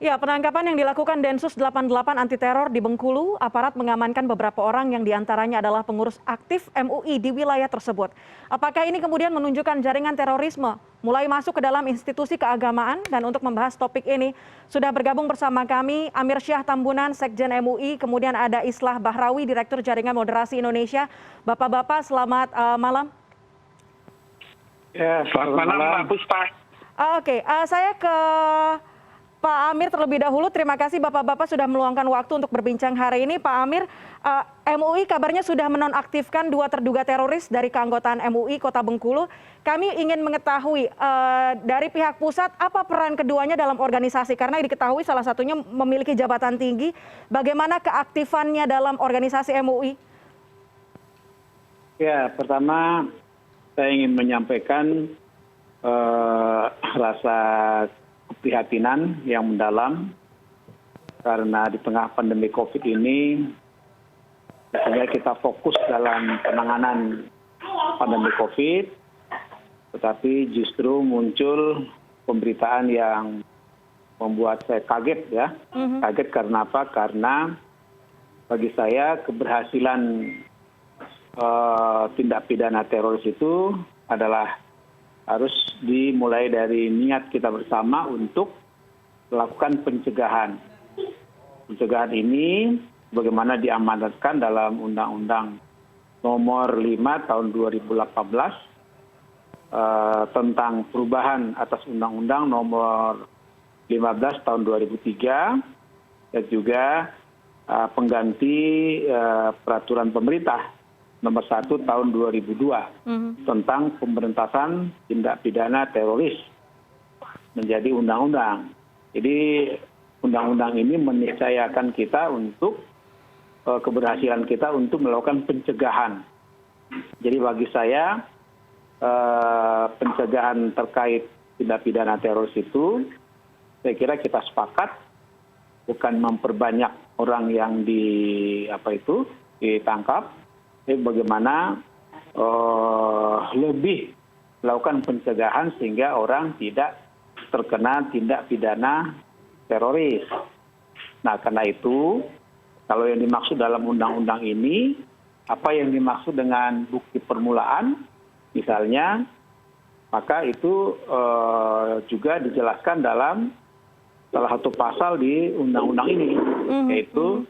Ya, penangkapan yang dilakukan Densus 88 anti teror di Bengkulu, aparat mengamankan beberapa orang yang diantaranya adalah pengurus aktif MUI di wilayah tersebut. Apakah ini kemudian menunjukkan jaringan terorisme mulai masuk ke dalam institusi keagamaan? Dan untuk membahas topik ini, sudah bergabung bersama kami Amir Syah Tambunan, Sekjen MUI, kemudian ada Islah Bahrawi, Direktur Jaringan Moderasi Indonesia. Bapak-bapak, selamat malam. Ya, selamat malam, Mbak Puspa. Oke, saya ke Pak Amir terlebih dahulu. Terima kasih Bapak-bapak sudah meluangkan waktu untuk berbincang hari ini. Pak Amir, MUI kabarnya sudah menonaktifkan 2 terduga teroris dari keanggotaan MUI Kota Bengkulu. Kami ingin mengetahui dari pihak pusat apa peran keduanya dalam organisasi, karena diketahui salah satunya memiliki jabatan tinggi. Bagaimana keaktifannya dalam organisasi MUI? Ya, pertama saya ingin menyampaikan rasa keprihatinan yang mendalam karena di tengah pandemi COVID ini biasanya kita fokus dalam penanganan pandemi COVID, tetapi justru muncul pemberitaan yang membuat saya kaget ya. Kaget karena apa? Karena bagi saya keberhasilan tindak pidana teroris itu adalah harus dimulai dari niat kita bersama untuk melakukan pencegahan. Pencegahan ini bagaimana diamanatkan dalam Undang-Undang Nomor 5 Tahun 2018 tentang perubahan atas Undang-Undang Nomor 15 Tahun 2003 dan juga pengganti peraturan pemerintah Nomor 1 Tahun 2002 tentang pemberantasan tindak pidana teroris menjadi undang-undang. Jadi undang-undang ini meniscayakan kita untuk keberhasilan kita untuk melakukan pencegahan. Jadi bagi saya pencegahan terkait tindak pidana teroris itu saya kira kita sepakat bukan memperbanyak orang yang ditangkap. Jadi bagaimana lebih melakukan pencegahan sehingga orang tidak terkena tindak pidana teroris. Nah, karena itu kalau yang dimaksud dalam undang-undang ini, apa yang dimaksud dengan bukti permulaan, misalnya, maka itu juga dijelaskan dalam salah satu pasal di undang-undang ini, yaitu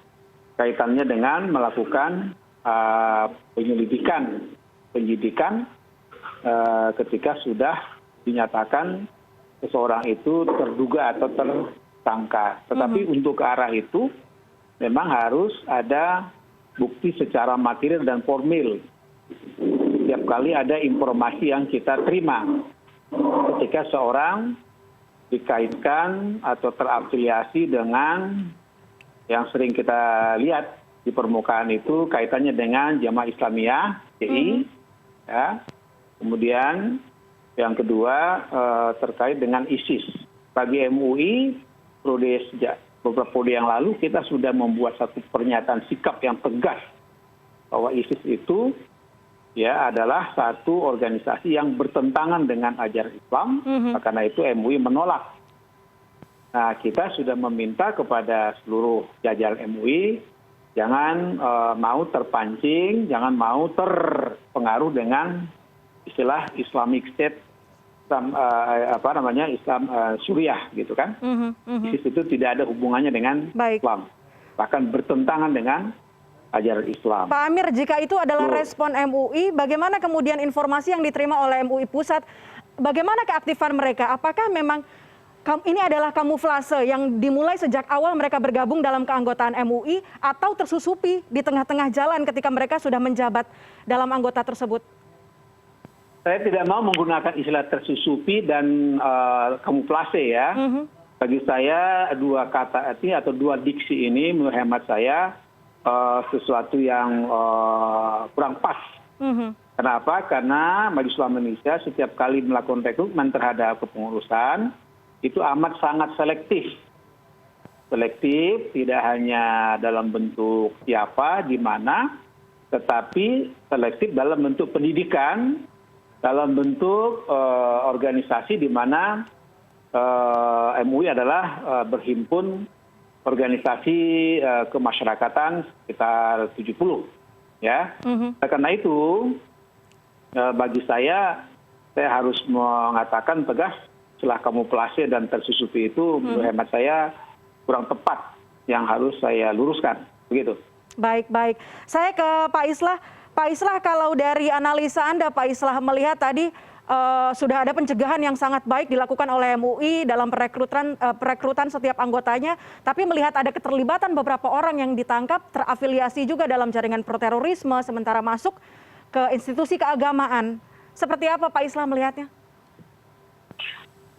kaitannya dengan melakukan penyidikan ketika sudah dinyatakan seseorang itu terduga atau tersangka. Tetapi untuk ke arah itu memang harus ada bukti secara material dan formil. Setiap kali ada informasi yang kita terima ketika seorang dikaitkan atau terafiliasi dengan yang sering kita lihat di permukaan itu kaitannya dengan Jamaah Islamiyah (JI), ya. Kemudian yang kedua terkait dengan ISIS. Bagi MUI beberapa periode yang lalu kita sudah membuat satu pernyataan sikap yang tegas bahwa ISIS itu ya adalah satu organisasi yang bertentangan dengan ajaran Islam. Karena itu MUI menolak. Nah, kita sudah meminta kepada seluruh jajaran MUI jangan mau terpancing, jangan mau terpengaruh dengan istilah Islamic State, Islam Suriah gitu kan. ISIS itu tidak ada hubungannya dengan Islam, bahkan bertentangan dengan ajaran Islam. Pak Amir, jika itu adalah respon MUI, bagaimana kemudian informasi yang diterima oleh MUI Pusat? Bagaimana keaktifan mereka? Apakah memang ini adalah kamuflase yang dimulai sejak awal mereka bergabung dalam keanggotaan MUI atau tersusupi di tengah-tengah jalan ketika mereka sudah menjabat dalam anggota tersebut? Saya tidak mau menggunakan istilah tersusupi dan kamuflase ya. Bagi saya dua kata ini atau dua diksi ini menurut hemat saya sesuatu yang kurang pas. Kenapa? Karena Majelis Ulama Indonesia setiap kali melakukan rekrutmen terhadap kepengurusan itu amat sangat selektif. Selektif tidak hanya dalam bentuk siapa, di mana, tetapi selektif dalam bentuk pendidikan, dalam bentuk organisasi di mana MUI adalah berhimpun organisasi kemasyarakatan sekitar 70, ya. Karena itu bagi saya harus mengatakan tegas setelah kamuflase dan tersusupi itu menurut hemat saya kurang tepat, yang harus saya luruskan, begitu. Baik, baik. Saya ke Pak Islah. Pak Islah, kalau dari analisa Anda, Pak Islah, melihat tadi sudah ada pencegahan yang sangat baik dilakukan oleh MUI dalam perekrutan setiap anggotanya, tapi melihat ada keterlibatan beberapa orang yang ditangkap terafiliasi juga dalam jaringan proterorisme sementara masuk ke institusi keagamaan. Seperti apa Pak Islah melihatnya?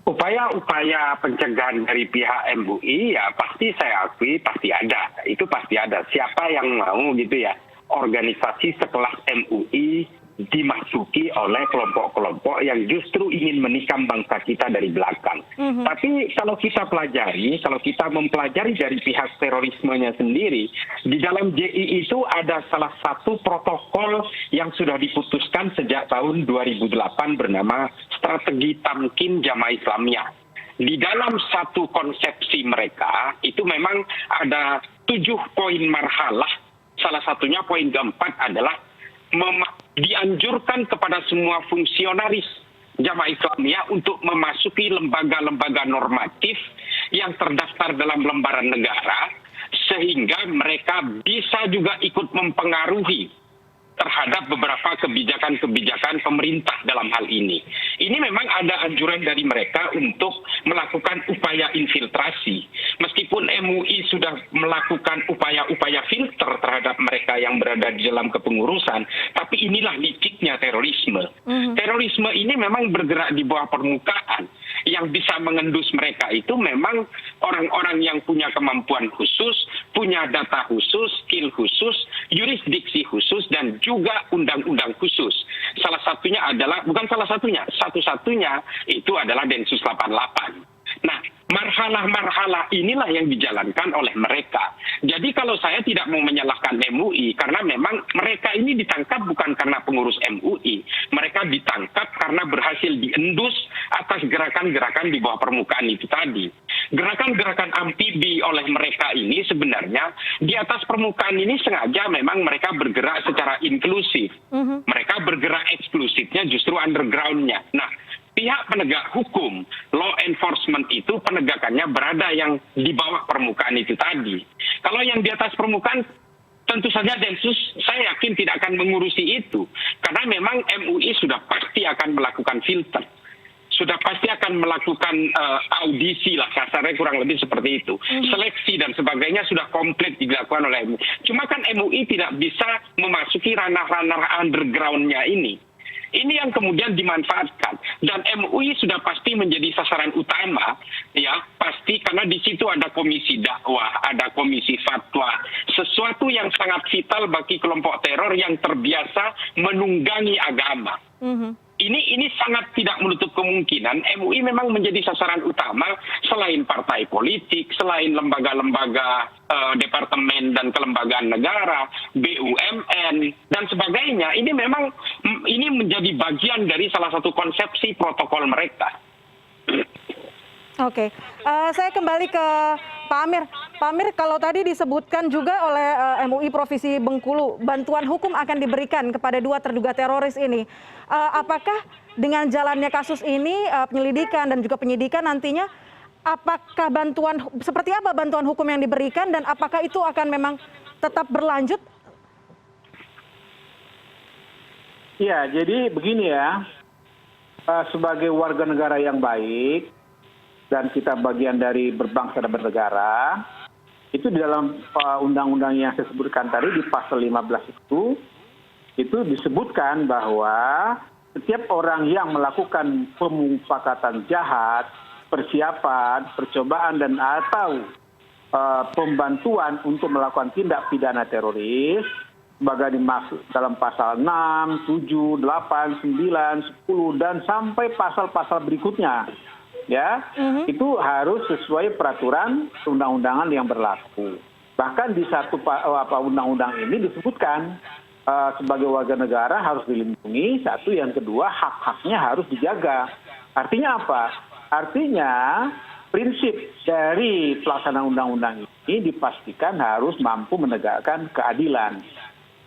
Upaya-upaya pencegahan dari pihak MUI ya pasti saya akui pasti ada. Itu pasti ada. Siapa yang mau gitu ya organisasi sekelas MUI dimasuki oleh kelompok-kelompok yang justru ingin menikam bangsa kita dari belakang. Tapi kalau kita pelajari, kalau kita mempelajari dari pihak terorismenya sendiri, di dalam JI itu ada salah satu protokol yang sudah diputuskan sejak tahun 2008 bernama Strategi Tamkin Jamaah Islamiyah. Di dalam satu konsepsi mereka, itu memang ada 7 poin marhalah. Salah satunya poin keempat adalah dianjurkan kepada semua fungsionaris Jamaah Islamiyah untuk memasuki lembaga-lembaga normatif yang terdaftar dalam lembaran negara, sehingga mereka bisa juga ikut mempengaruhi terhadap beberapa kebijakan-kebijakan pemerintah dalam hal ini. Ini memang ada anjuran dari mereka untuk melakukan upaya infiltrasi. Meskipun MUI sudah melakukan upaya-upaya filter terhadap mereka yang berada di dalam kepengurusan, tapi inilah liciknya terorisme. Terorisme ini memang bergerak di bawah permukaan. Yang bisa mengendus mereka itu memang orang-orang yang punya kemampuan khusus, punya data khusus, skill khusus, yurisdiksi khusus, dan juga undang-undang khusus. Salah satunya adalah, bukan salah satunya, satu-satunya itu adalah Densus 88. Nah, marhalah-marhalah inilah yang dijalankan oleh mereka. Jadi kalau saya tidak mau menyalahkan MUI, karena memang mereka ini ditangkap bukan karena pengurus MUI. Mereka ditangkap karena berhasil diendus atas gerakan-gerakan di bawah permukaan itu tadi. Gerakan-gerakan amfibi oleh mereka ini sebenarnya di atas permukaan ini sengaja memang mereka bergerak secara inklusif. Mereka bergerak eksklusifnya justru underground-nya. Nah, pihak penegak hukum, law enforcement itu penegakannya berada yang di bawah permukaan itu tadi. Kalau yang di atas permukaan, tentu saja Densus saya yakin tidak akan mengurusi itu. Karena memang MUI sudah pasti akan melakukan filter. Sudah pasti akan melakukan audisi lah, kasarnya kurang lebih seperti itu. Seleksi dan sebagainya sudah komplit dilakukan oleh MUI. Cuma kan MUI tidak bisa memasuki ranah-ranah underground-nya ini. Ini yang kemudian dimanfaatkan, dan MUI sudah pasti menjadi sasaran utama, ya pasti karena di situ ada komisi dakwah, ada komisi fatwa, sesuatu yang sangat vital bagi kelompok teror yang terbiasa menunggangi agama. Ini sangat tidak menutup kemungkinan MUI memang menjadi sasaran utama selain partai politik, selain lembaga-lembaga departemen dan kelembagaan negara, BUMN dan sebagainya. Ini memang menjadi bagian dari salah satu konsepsi protokol mereka. Oke, saya kembali ke Pak Amir. Pak Amir, kalau tadi disebutkan juga oleh MUI Provinsi Bengkulu, bantuan hukum akan diberikan kepada 2 terduga teroris ini. Apakah dengan jalannya kasus ini, penyelidikan dan juga penyidikan nantinya, apakah seperti apa bantuan hukum yang diberikan dan apakah itu akan memang tetap berlanjut? Ya, jadi begini ya, sebagai warga negara yang baik, dan kita bagian dari berbangsa dan bernegara, itu di dalam undang-undang yang saya sebutkan tadi di pasal 15 itu disebutkan bahwa setiap orang yang melakukan pemufakatan jahat, persiapan, percobaan dan atau pembantuan untuk melakukan tindak pidana teroris sebagai dimaksud dalam pasal 6, 7, 8, 9, 10 dan sampai pasal-pasal berikutnya. Ya, itu harus sesuai peraturan undang-undangan yang berlaku. Bahkan di satu undang-undang ini disebutkan sebagai warga negara harus dilindungi, satu, yang kedua hak-haknya harus dijaga. Artinya apa? Artinya prinsip dari pelaksanaan undang-undang ini dipastikan harus mampu menegakkan keadilan.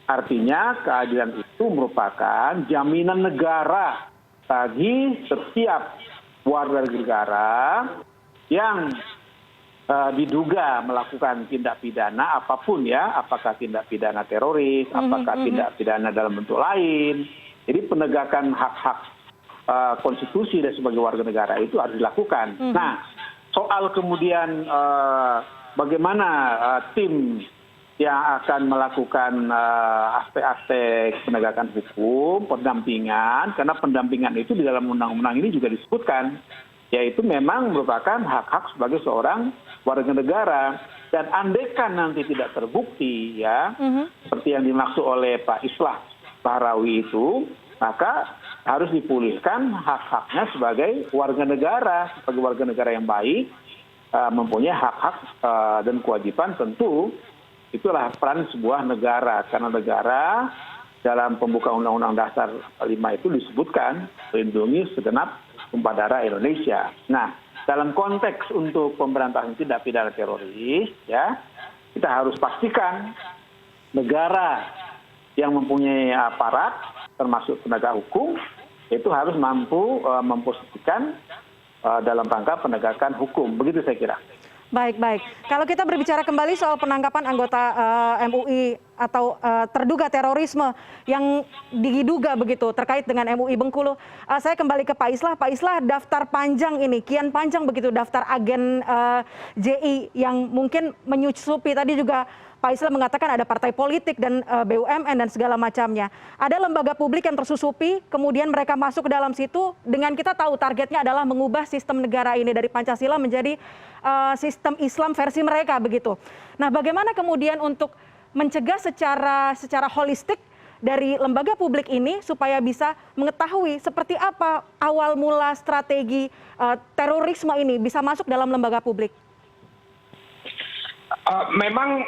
Artinya keadilan itu merupakan jaminan negara bagi setiap warga negara yang diduga melakukan tindak pidana apapun ya, apakah tindak pidana teroris, apakah tindak pidana dalam bentuk lain. Jadi penegakan hak-hak konstitusi dan sebagai warga negara itu harus dilakukan. Nah, soal kemudian bagaimana tim yang akan melakukan aspek-aspek penegakan hukum, pendampingan, karena pendampingan itu di dalam undang-undang ini juga disebutkan, yaitu memang merupakan hak-hak sebagai seorang warga negara. Dan andaikan nanti tidak terbukti ya, seperti yang dimaksud oleh Pak Islah Bahrawi itu, maka harus dipulihkan hak-haknya sebagai warga negara, sebagai warga negara yang baik, mempunyai hak-hak dan kewajiban tentu. Itulah peran sebuah negara, karena negara dalam pembukaan Undang-Undang Dasar 5 itu disebutkan melindungi segenap tumpah darah Indonesia. Nah, dalam konteks untuk pemberantasan tindak pidana teroris, ya kita harus pastikan negara yang mempunyai aparat, termasuk penegak hukum, itu harus mampu memposisikan dalam rangka penegakan hukum. Begitu saya kira. Baik, baik. Kalau kita berbicara kembali soal penangkapan anggota MUI atau terduga terorisme yang diduga begitu terkait dengan MUI Bengkulu, saya kembali ke Pak Islah. Pak Islah, daftar panjang ini, kian panjang begitu daftar agen JI yang mungkin menyusupi, tadi juga Pak Islah mengatakan ada partai politik dan BUMN dan segala macamnya. Ada lembaga publik yang tersusupi, kemudian mereka masuk ke dalam situ dengan kita tahu targetnya adalah mengubah sistem negara ini dari Pancasila menjadi sistem Islam versi mereka begitu. Nah, bagaimana kemudian untuk mencegah secara holistik dari lembaga publik ini supaya bisa mengetahui seperti apa awal mula strategi terorisme ini bisa masuk dalam lembaga publik? Memang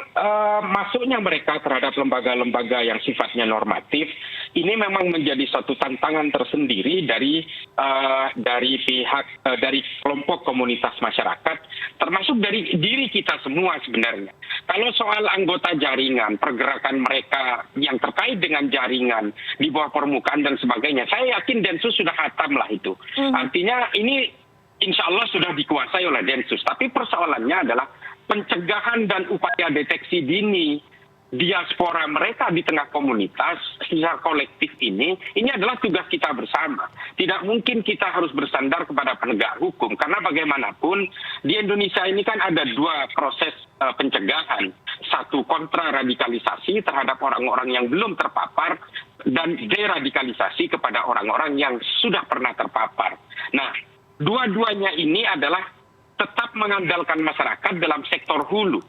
masuknya mereka terhadap lembaga-lembaga yang sifatnya normatif ini memang menjadi satu tantangan tersendiri dari kelompok komunitas masyarakat, termasuk dari diri kita semua sebenarnya. Kalau soal anggota jaringan, pergerakan mereka yang terkait dengan jaringan di bawah permukaan dan sebagainya, saya yakin Densus sudah khatam lah itu. Artinya ini insya Allah sudah dikuasai oleh Densus. Tapi persoalannya adalah pencegahan dan upaya deteksi dini diaspora mereka di tengah komunitas secara kolektif ini adalah tugas kita bersama. Tidak mungkin kita harus bersandar kepada penegak hukum, karena bagaimanapun di Indonesia ini kan ada dua proses pencegahan. Satu, kontraradikalisasi terhadap orang-orang yang belum terpapar, dan deradikalisasi kepada orang-orang yang sudah pernah terpapar. Nah, dua-duanya ini adalah tetap mengandalkan masyarakat dalam sektor hulu.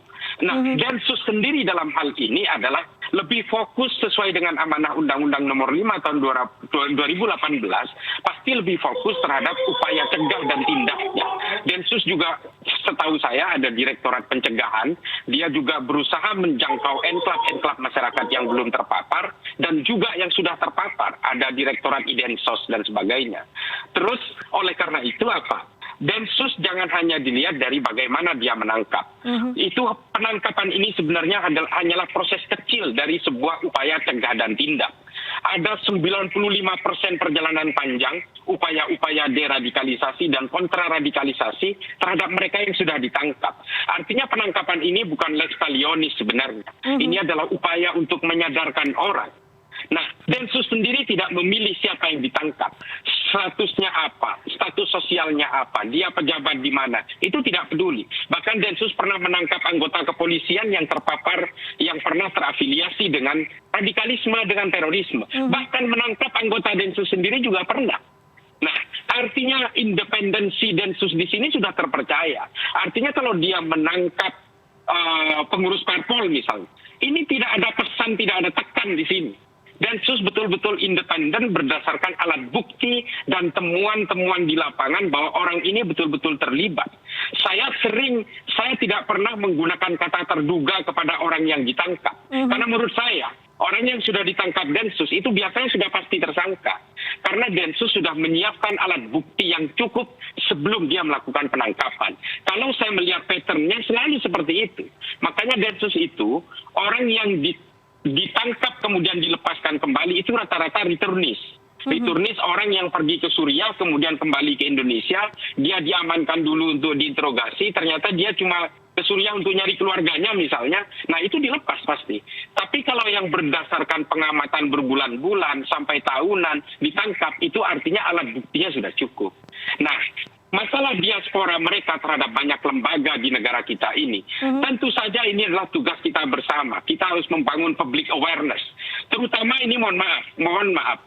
Nah, Densus sendiri dalam hal ini adalah lebih fokus sesuai dengan amanah Undang-Undang Nomor 5 tahun 2018, pasti lebih fokus terhadap upaya cegah dan tindaknya. Densus juga setahu saya ada Direktorat Pencegahan, dia juga berusaha menjangkau enklave-enklave masyarakat yang belum terpapar dan juga yang sudah terpapar, ada Direktorat Idensos dan sebagainya. Terus oleh karena itu apa? Densus jangan hanya dilihat dari bagaimana dia menangkap. Itu penangkapan ini sebenarnya hanyalah proses kecil dari sebuah upaya cegah dan tindak. Ada 95% perjalanan panjang upaya-upaya deradikalisasi dan kontraradikalisasi terhadap mereka yang sudah ditangkap. Artinya penangkapan ini bukan lex talionis sebenarnya. Ini adalah upaya untuk menyadarkan orang. Nah, Densus sendiri tidak memilih siapa yang ditangkap, statusnya apa, status sosialnya apa, dia pejabat di mana, itu tidak peduli. Bahkan Densus pernah menangkap anggota kepolisian yang terpapar, yang pernah terafiliasi dengan radikalisme, dengan terorisme. Bahkan menangkap anggota Densus sendiri juga pernah. Nah, artinya independensi Densus di sini sudah terpercaya. Artinya kalau dia menangkap pengurus parpol misalnya, ini tidak ada pesan, tidak ada tekan di sini. Densus betul-betul independen berdasarkan alat bukti dan temuan-temuan di lapangan bahwa orang ini betul-betul terlibat. Saya tidak pernah menggunakan kata terduga kepada orang yang ditangkap. Karena menurut saya, orang yang sudah ditangkap Densus itu biasanya sudah pasti tersangka. Karena Densus sudah menyiapkan alat bukti yang cukup sebelum dia melakukan penangkapan. Kalau saya melihat patternnya selalu seperti itu. Makanya Densus itu orang yang ditangkap kemudian dilepaskan kembali itu rata-rata returnis. Returnis orang yang pergi ke Suriah kemudian kembali ke Indonesia, dia diamankan dulu untuk diinterogasi, ternyata dia cuma ke Suriah untuk nyari keluarganya misalnya, nah itu dilepas pasti. Tapi kalau yang berdasarkan pengamatan berbulan-bulan sampai tahunan ditangkap, itu artinya alat buktinya sudah cukup. Nah, masalah diaspora mereka terhadap banyak lembaga di negara kita ini, tentu saja ini adalah tugas kita bersama. Kita harus membangun public awareness. Terutama ini mohon maaf,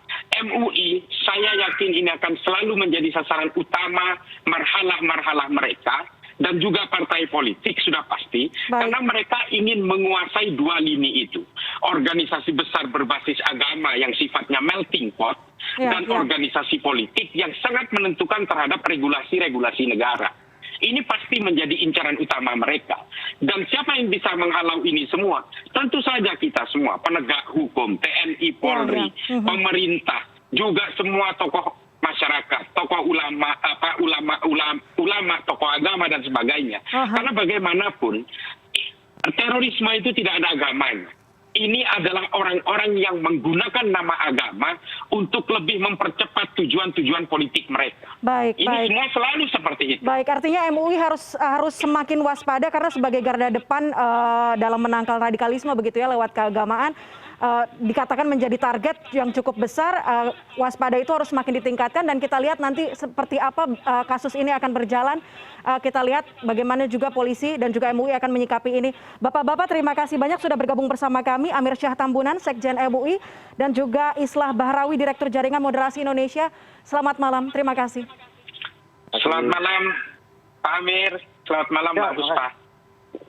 MUI saya yakin ini akan selalu menjadi sasaran utama marhalah-marhalah mereka, dan juga partai politik sudah pasti. Karena mereka ingin menguasai dua lini itu. Organisasi besar berbasis agama yang sifatnya melting pot, dan organisasi politik yang sangat menentukan terhadap regulasi-regulasi negara. Ini pasti menjadi incaran utama mereka. Dan siapa yang bisa menghalau ini semua? Tentu saja kita semua, penegak hukum, TNI, Polri, pemerintah, juga semua tokoh masyarakat, tokoh ulama, tokoh agama dan sebagainya. Karena bagaimanapun terorisme itu tidak ada agamanya. Ini adalah orang-orang yang menggunakan nama agama untuk lebih mempercepat tujuan-tujuan politik mereka. Ini semua selalu seperti itu. Baik, artinya MUI harus semakin waspada karena sebagai garda depan dalam menangkal radikalisme begitu ya lewat keagamaan. Dikatakan menjadi target yang cukup besar, waspada itu harus semakin ditingkatkan dan kita lihat nanti seperti apa kasus ini akan berjalan. Kita lihat bagaimana juga polisi dan juga MUI akan menyikapi ini. Bapak-bapak terima kasih banyak sudah bergabung bersama kami. Amir Syah Tambunan, Sekjen MUI, dan juga Islah Bahrawi, Direktur Jaringan Moderasi Indonesia. Selamat malam, terima kasih. Selamat malam Pak Amir, selamat malam Mbak Puspa.